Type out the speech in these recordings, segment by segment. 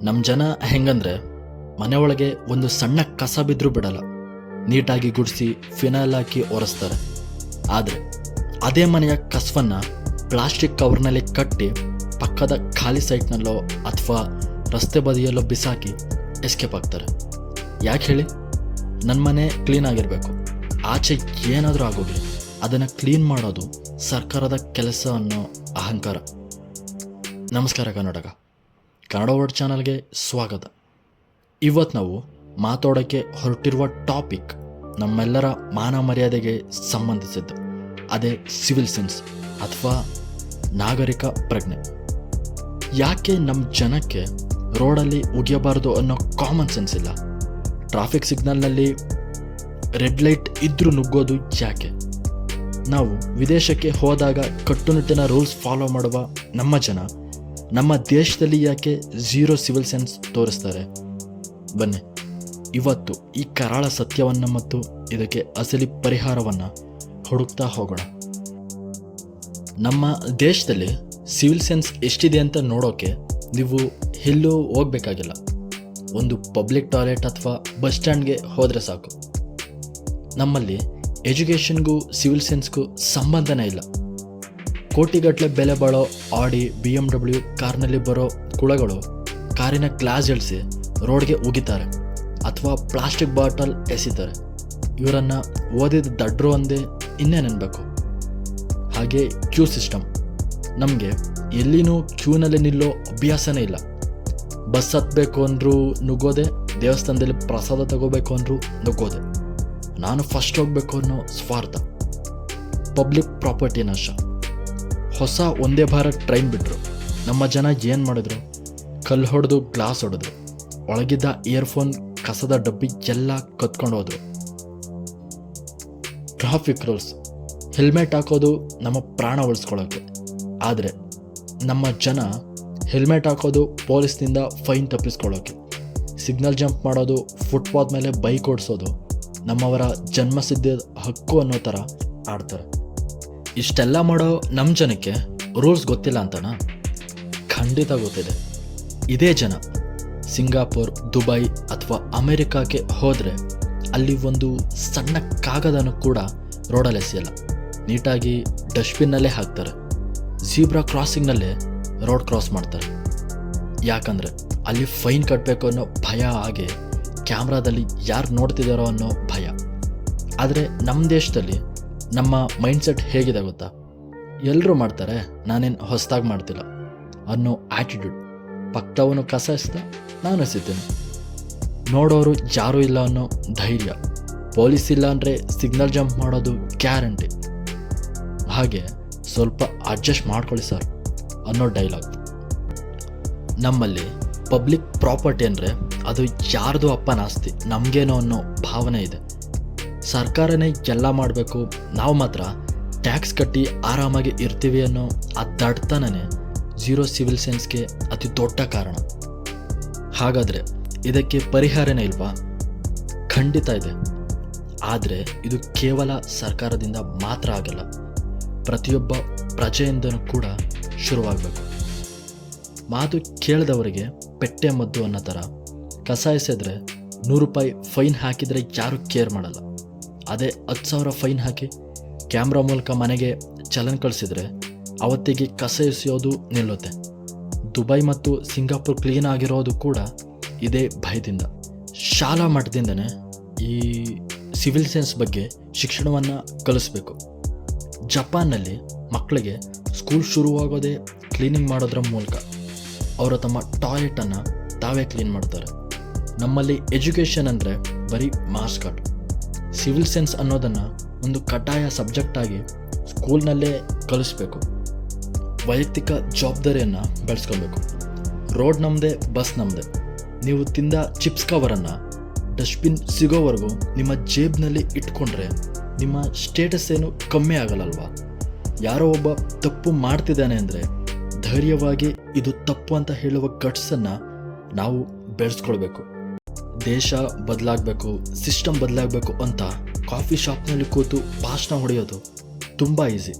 ನಮ್ಮ ಜನ ಹೆಂಗಂದ್ರೆ ಮನೆ ಒಳಗೆ ಒಂದು ಸಣ್ಣ ಕಸ ಬಿದ್ದರೂ ಬಿಡಲ್ಲ, ನೀಟಾಗಿ ಗುಡಿಸಿ ಫಿನಾಯ್ಲ್ ಹಾಕಿ ಒರೆಸ್ತಾರೆ. ಆದರೆ ಅದೇ ಮನೆಯ ಕಸವನ್ನು ಪ್ಲಾಸ್ಟಿಕ್ ಕವರ್ನಲ್ಲಿ ಕಟ್ಟಿ ಪಕ್ಕದ ಖಾಲಿ ಸೈಟ್ನಲ್ಲೋ ಅಥವಾ ರಸ್ತೆ ಬದಿಯಲ್ಲೋ ಬಿಸಾಕಿ ಎಸ್ಕೇಪ್ ಆಗ್ತಾರೆ. ಯಾಕೆ ಹೇಳಿ? ನನ್ನ ಮನೆ ಕ್ಲೀನ್ ಆಗಿರಬೇಕು, ಆಚೆ ಏನಾದರೂ ಆಗೋಗ್ಲಿ, ಅದನ್ನು ಕ್ಲೀನ್ ಮಾಡೋದು ಸರ್ಕಾರದ ಕೆಲಸ ಅನ್ನೋ ಅಹಂಕಾರ. ನಮಸ್ಕಾರ ಕನ್ನಡ ವರ್ಡ್ ಚಾನಲ್ಗೆ ಸ್ವಾಗತ. ಇವತ್ತು ನಾವು ಮಾತಾಡೋಕ್ಕೆ ಹೊರಟಿರುವ ಟಾಪಿಕ್ ನಮ್ಮೆಲ್ಲರ ಮಾನ ಮರ್ಯಾದೆಗೆ ಸಂಬಂಧಿಸಿದ್ದು. ಅದೇ ಸಿವಿಲ್ ಸೆನ್ಸ್ ಅಥವಾ ನಾಗರಿಕ ಪ್ರಜ್ಞೆ. ಯಾಕೆ ನಮ್ಮ ಜನಕ್ಕೆ ರೋಡಲ್ಲಿ ಉಗಿಯಬಾರ್ದು ಅನ್ನೋ ಕಾಮನ್ ಸೆನ್ಸ್ ಇಲ್ಲ? ಟ್ರಾಫಿಕ್ ಸಿಗ್ನಲ್ನಲ್ಲಿ ರೆಡ್ ಲೈಟ್ ಇದ್ರೂ ನುಗ್ಗೋದು ಯಾಕೆ? ನಾವು ವಿದೇಶಕ್ಕೆ ಹೋದಾಗ ಕಟ್ಟುನಿಟ್ಟಿನ ರೂಲ್ಸ್ ಫಾಲೋ ಮಾಡುವ ನಮ್ಮ ಜನ ನಮ್ಮ ದೇಶದಲ್ಲಿ ಯಾಕೆ ಝೀರೋ ಸಿವಿಲ್ ಸೆನ್ಸ್ ತೋರಿಸ್ತಾರೆ? ಬನ್ನಿ ಇವತ್ತು ಈ ಕರಾಳ ಸತ್ಯವನ್ನು ಮತ್ತು ಇದಕ್ಕೆ ಅಸಲಿ ಪರಿಹಾರವನ್ನು ಹುಡುಕ್ತಾ ಹೋಗೋಣ. ನಮ್ಮ ದೇಶದಲ್ಲಿ ಸಿವಿಲ್ ಸೆನ್ಸ್ ಎಷ್ಟಿದೆ ಅಂತ ನೋಡೋಕೆ ನೀವು ಎಲ್ಲೂ ಹೋಗಬೇಕಾಗಿಲ್ಲ. ಒಂದು ಪಬ್ಲಿಕ್ ಟಾಯ್ಲೆಟ್ ಅಥವಾ ಬಸ್ ಸ್ಟ್ಯಾಂಡ್ಗೆ ಹೋದರೆ ಸಾಕು. ನಮ್ಮಲ್ಲಿ ಎಜುಕೇಷನ್ಗೂ ಸಿವಿಲ್ ಸೆನ್ಸ್ಗೂ ಸಂಬಂಧನೇ ಇಲ್ಲ. ಕೋಟಿಗಟ್ಟಲೆ ಬೆಲೆ ಬಾಳೋ ಆಡಿ BMW ಕಾರ್ನಲ್ಲಿ ಬರೋ ಕುಳಗಳು ಕಾರಿನ ಗ್ಲಾಸ್ ಇಳಿಸಿ ರೋಡ್ಗೆ ಉಗಿತಾರೆ ಅಥವಾ ಪ್ಲಾಸ್ಟಿಕ್ ಬಾಟಲ್ ಎಸಿತಾರೆ. ಇವರನ್ನು ಓದಿದ ದಡ್ರು ಅಂದೇ ಇನ್ನೇನನ್ಬೇಕು? ಹಾಗೆ ಕ್ಯೂ ಸಿಸ್ಟಮ್. ನಮಗೆ ಎಲ್ಲಿನೂ ಕ್ಯೂನಲ್ಲಿ ನಿಲ್ಲೋ ಅಭ್ಯಾಸನೇ ಇಲ್ಲ. ಬಸ್ ಹತ್ತಬೇಕು ಅಂದರೂ ನುಗ್ಗೋದೆ, ದೇವಸ್ಥಾನದಲ್ಲಿ ಪ್ರಸಾದ ತಗೋಬೇಕು ಅಂದರೂ ನುಗ್ಗೋದೆ, ನಾನು ಫಸ್ಟ್ ಹೋಗಬೇಕು ಅನ್ನೋ ಸ್ವಾರ್ಥ. ಪಬ್ಲಿಕ್ ಪ್ರಾಪರ್ಟಿ ನಾಶ. ಹೊಸ ಒಂದೇ ಭಾರತ್ ಟ್ರೈನ್ ಬಿಟ್ಟರು. ನಮ್ಮ ಜನ ಏನು ಮಾಡಿದ್ರು? ಕಲ್ಲು ಹೊಡೆದು ಗ್ಲಾಸ್ ಹೊಡೆದ್ರು, ಒಳಗಿದ್ದ ಇಯರ್ಫೋನ್ ಕಸದ ಡಬ್ಬಿ ಎಲ್ಲ ಕತ್ಕೊಂಡು ಹೋದ್ರು. Traffic rules. ಹೆಲ್ಮೆಟ್ ಹಾಕೋದು ನಮ್ಮ ಪ್ರಾಣ ಉಳಿಸ್ಕೊಳ್ಳೋಕ್ಕೆ. ಆದರೆ ನಮ್ಮ ಜನ ಹೆಲ್ಮೆಟ್ ಹಾಕೋದು ಪೊಲೀಸ್ನಿಂದ ಫೈನ್ ತಪ್ಪಿಸ್ಕೊಳ್ಳೋಕ್ಕೆ. ಸಿಗ್ನಲ್ ಜಂಪ್ ಮಾಡೋದು, ಫುಟ್ಪಾತ್ ಮೇಲೆ ಬೈಕ್ ಓಡಿಸೋದು ನಮ್ಮವರ ಜನ್ಮಸಿದ್ಧ ಹಕ್ಕು ಅನ್ನೋ ಥರ ಆಡ್ತಾರೆ. ಇಷ್ಟೆಲ್ಲ ಮಾಡೋ ನಮ್ಮ ಜನಕ್ಕೆ ರೂಲ್ಸ್ ಗೊತ್ತಿಲ್ಲ ಅಂತನಾ? ಖಂಡಿತ ಗೊತ್ತಿದೆ. ಇದೇ ಜನ ಸಿಂಗಾಪುರ್, ದುಬೈ ಅಥವಾ ಅಮೆರಿಕಾಕ್ಕೆ ಹೋದರೆ ಅಲ್ಲಿ ಒಂದು ಸಣ್ಣ ಕಾಗದನೂ ಕೂಡ ರೋಡಲ್ಲಿ ಎಸೆಯಲ್ಲ, ನೀಟಾಗಿ ಡಸ್ಟ್ಬಿನ್ನಲ್ಲೇ ಹಾಕ್ತಾರೆ. ಝೀಬ್ರಾ ಕ್ರಾಸಿಂಗ್ನಲ್ಲೇ ರೋಡ್ ಕ್ರಾಸ್ ಮಾಡ್ತಾರೆ. ಯಾಕಂದರೆ ಅಲ್ಲಿ ಫೈನ್ ಕಟ್ಟಬೇಕು ಅನ್ನೋ ಭಯ, ಹಾಗೆ ಕ್ಯಾಮ್ರಾದಲ್ಲಿ ಯಾರು ನೋಡ್ತಿದ್ದಾರೋ ಅನ್ನೋ ಭಯ. ಆದರೆ ನಮ್ಮ ದೇಶದಲ್ಲಿ ನಮ್ಮ ಮೈಂಡ್ಸೆಟ್ ಹೇಗಿದೆ ಗೊತ್ತಾ? ಎಲ್ಲರೂ ಮಾಡ್ತಾರೆ, ನಾನೇನು ಹೊಸದಾಗಿ ಮಾಡ್ತಿಲ್ಲ ಅನ್ನೋ ಆ್ಯಟಿಟ್ಯೂಡ್. ಪಕ್ಕದವನು ಕಸ ಎಸ್ದ, ನಾನು ಎಸಿತೀನಿ. ನೋಡೋರು ಯಾರೂ ಇಲ್ಲ ಅನ್ನೋ ಧೈರ್ಯ. ಪೊಲೀಸ್ ಇಲ್ಲ ಅಂದರೆ ಸಿಗ್ನಲ್ ಜಂಪ್ ಮಾಡೋದು ಗ್ಯಾರಂಟಿ. ಹಾಗೆ ಸ್ವಲ್ಪ ಅಡ್ಜಸ್ಟ್ ಮಾಡ್ಕೊಳ್ಳಿ ಸರ್ ಅನ್ನೋ ಡೈಲಾಗ್. ನಮ್ಮಲ್ಲಿ ಪಬ್ಲಿಕ್ ಪ್ರಾಪರ್ಟಿ ಅಂದರೆ ಅದು ಯಾರ್ದು ಅಪ್ಪನ ಆಸ್ತಿ, ನಮಗೇನೋ ಅನ್ನೋ ಭಾವನೆ ಇದೆ. ಸರ್ಕಾರನೇ ಎಲ್ಲ ಮಾಡಬೇಕು, ನಾವು ಮಾತ್ರ ಟ್ಯಾಕ್ಸ್ ಕಟ್ಟಿ ಆರಾಮಾಗಿ ಇರ್ತೀವಿ ಅನ್ನೋ ಆ ದಡ್ತನೇ ಝೀರೋ ಸಿವಿಲ್ ಸೆನ್ಸ್ಗೆ ಅತಿ ದೊಡ್ಡ ಕಾರಣ. ಹಾಗಾದರೆ ಇದಕ್ಕೆ ಪರಿಹಾರನೇ ಇಲ್ವಾ? ಖಂಡಿತ ಇದೆ. ಆದರೆ ಇದು ಕೇವಲ ಸರ್ಕಾರದಿಂದ ಮಾತ್ರ ಆಗಲ್ಲ, ಪ್ರತಿಯೊಬ್ಬ ಪ್ರಜೆಯಿಂದನೂ ಕೂಡ ಶುರುವಾಗಬೇಕು. ಮಾತು ಕೇಳಿದವರಿಗೆ ಪೆಟ್ಟೆ ಮದ್ದು ಅನ್ನೋ ಥರ ಕಸ ಎಸೆದ್ರೆ ₹100 ಫೈನ್ ಹಾಕಿದರೆ ಯಾರೂ ಕೇರ್ ಮಾಡಲ್ಲ. ಅದೇ 10,000 ಫೈನ್ ಹಾಕಿ ಕ್ಯಾಮ್ರಾ ಮೂಲಕ ಮನೆಗೆ ಚಲನ್ ಕಳಿಸಿದರೆ ಅವತ್ತಿಗೆ ಕಸ ಎಸೆಯೋದು ನಿಲ್ಲುತ್ತೆ. ದುಬೈ ಮತ್ತು ಸಿಂಗಾಪುರ್ ಕ್ಲೀನ್ ಆಗಿರೋದು ಕೂಡ ಇದೇ ಭಯದಿಂದ. ಶಾಲಾ ಮಟ್ಟದಿಂದನೇ ಈ ಸಿವಿಲ್ ಸೆನ್ಸ್ ಬಗ್ಗೆ ಶಿಕ್ಷಣವನ್ನು ಕಲಿಸ್ಬೇಕು. ಜಪಾನ್ನಲ್ಲಿ ಮಕ್ಕಳಿಗೆ ಸ್ಕೂಲ್ ಶುರುವಾಗೋದೇ ಕ್ಲೀನಿಂಗ್ ಮಾಡೋದ್ರ ಮೂಲಕ. ಅವರು ತಮ್ಮ ಟಾಯ್ಲೆಟನ್ನು ತಾವೇ ಕ್ಲೀನ್ ಮಾಡ್ತಾರೆ. ನಮ್ಮಲ್ಲಿ ಎಜುಕೇಷನ್ ಅಂದರೆ ಬರೀ ಮಾರ್ಕ್ಸ್ ಕಾರ್ಡ್. ಸಿವಿಲ್ ಸೆನ್ಸ್ ಅನ್ನೋದನ್ನು ಒಂದು ಕಡ್ಡಾಯ ಸಬ್ಜೆಕ್ಟಾಗಿ ಸ್ಕೂಲ್ನಲ್ಲೇ ಕಲಿಸ್ಬೇಕು. ವೈಯಕ್ತಿಕ ಜವಾಬ್ದಾರಿಯನ್ನು ಬೆಳೆಸ್ಕೊಬೇಕು. ರೋಡ್ ನಮ್ಮದೇ, ಬಸ್ ನಮ್ಮದೇ. ನೀವು ತಿಂದ ಚಿಪ್ಸ್ ಕವರನ್ನು ಡಸ್ಟ್ಬಿನ್ ಸಿಗೋವರೆಗೂ ನಿಮ್ಮ ಜೇಬ್ನಲ್ಲಿ ಇಟ್ಕೊಂಡ್ರೆ ನಿಮ್ಮ ಸ್ಟೇಟಸ್ ಏನು ಕಮ್ಮಿ ಆಗಲ್ಲಲ್ವಾ? ಯಾರೋ ಒಬ್ಬ ತಪ್ಪು ಮಾಡ್ತಿದ್ದಾನೆ ಅಂದರೆ ಧೈರ್ಯವಾಗಿ ಇದು ತಪ್ಪು ಅಂತ ಹೇಳುವ ಗಟ್ಸನ್ನು ನಾವು ಬೆಳೆಸ್ಕೊಳ್ಬೇಕು. ದೇಶ ಬದಲಾಗಬೇಕು, ಸಿಸ್ಟಮ್ ಬದಲಾಗಬೇಕು ಅಂತ ಕಾಫಿ ಶಾಪ್ನಲ್ಲಿ ಕೂತು ಭಾಷಣ ಹೊಡೆಯೋದು ತುಂಬ ಈಸಿ.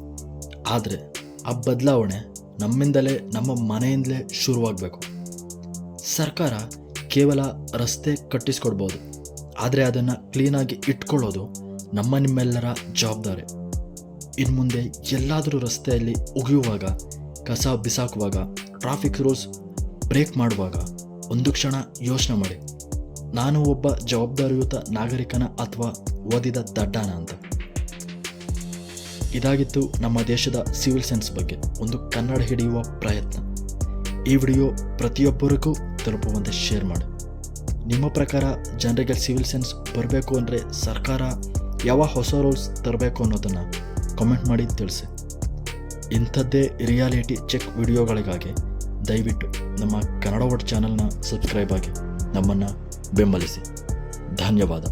ಆದರೆ ಆ ಬದಲಾವಣೆ ನಮ್ಮಿಂದಲೇ, ನಮ್ಮ ಮನೆಯಿಂದಲೇ ಶುರುವಾಗಬೇಕು. ಸರ್ಕಾರ ಕೇವಲ ರಸ್ತೆ ಕಟ್ಟಿಸ್ಕೊಡ್ಬೋದು, ಆದರೆ ಅದನ್ನು ಕ್ಲೀನಾಗಿ ಇಟ್ಕೊಳ್ಳೋದು ನಿಮ್ಮೆಲ್ಲರ ಜವಾಬ್ದಾರಿ. ಇನ್ನು ಮುಂದೆ ಎಲ್ಲಾದರೂ ರಸ್ತೆಯಲ್ಲಿ ಉಗಿಯುವಾಗ, ಕಸ ಬಿಸಾಕುವಾಗ, ಟ್ರಾಫಿಕ್ ರೂಲ್ಸ್ ಬ್ರೇಕ್ ಮಾಡುವಾಗ ಒಂದು ಕ್ಷಣ ಯೋಚನೆ ಮಾಡಿ, ನಾನು ಒಬ್ಬ ಜವಾಬ್ದಾರಿಯುತ ನಾಗರಿಕನ ಅಥವಾ ಓದಿದ ದಡ್ಡನ ಅಂತ. ಇದಾಗಿತ್ತು ನಮ್ಮ ದೇಶದ ಸಿವಿಲ್ ಸೆನ್ಸ್ ಬಗ್ಗೆ ಒಂದು ಕನ್ನಡ ಹಿಡಿಯುವ ಪ್ರಯತ್ನ. ಈ ವಿಡಿಯೋ ಪ್ರತಿಯೊಬ್ಬರಿಗೂ ತಲುಪುವಂತೆ ಶೇರ್ ಮಾಡಿ. ನಿಮ್ಮ ಪ್ರಕಾರ ಜನರಿಗೆ ಸಿವಿಲ್ ಸೆನ್ಸ್ ಬರಬೇಕು ಅಂದರೆ ಸರ್ಕಾರ ಯಾವ ಹೊಸ ರೂಲ್ಸ್ ತರಬೇಕು ಅನ್ನೋದನ್ನು ಕಾಮೆಂಟ್ ಮಾಡಿ ತಿಳಿಸಿ. ಇಂಥದ್ದೇ ರಿಯಾಲಿಟಿ ಚೆಕ್ ವಿಡಿಯೋಗಳಿಗಾಗಿ ದಯವಿಟ್ಟು ನಮ್ಮ ಕನ್ನಡ ವರ್ಡ್ ಚಾನಲ್ನ ಸಬ್ಸ್ಕ್ರೈಬ್ ಆಗಿ ನಮ್ಮನ್ನು ಬೆಂಬಲಿಸಿ. ಧನ್ಯವಾದ.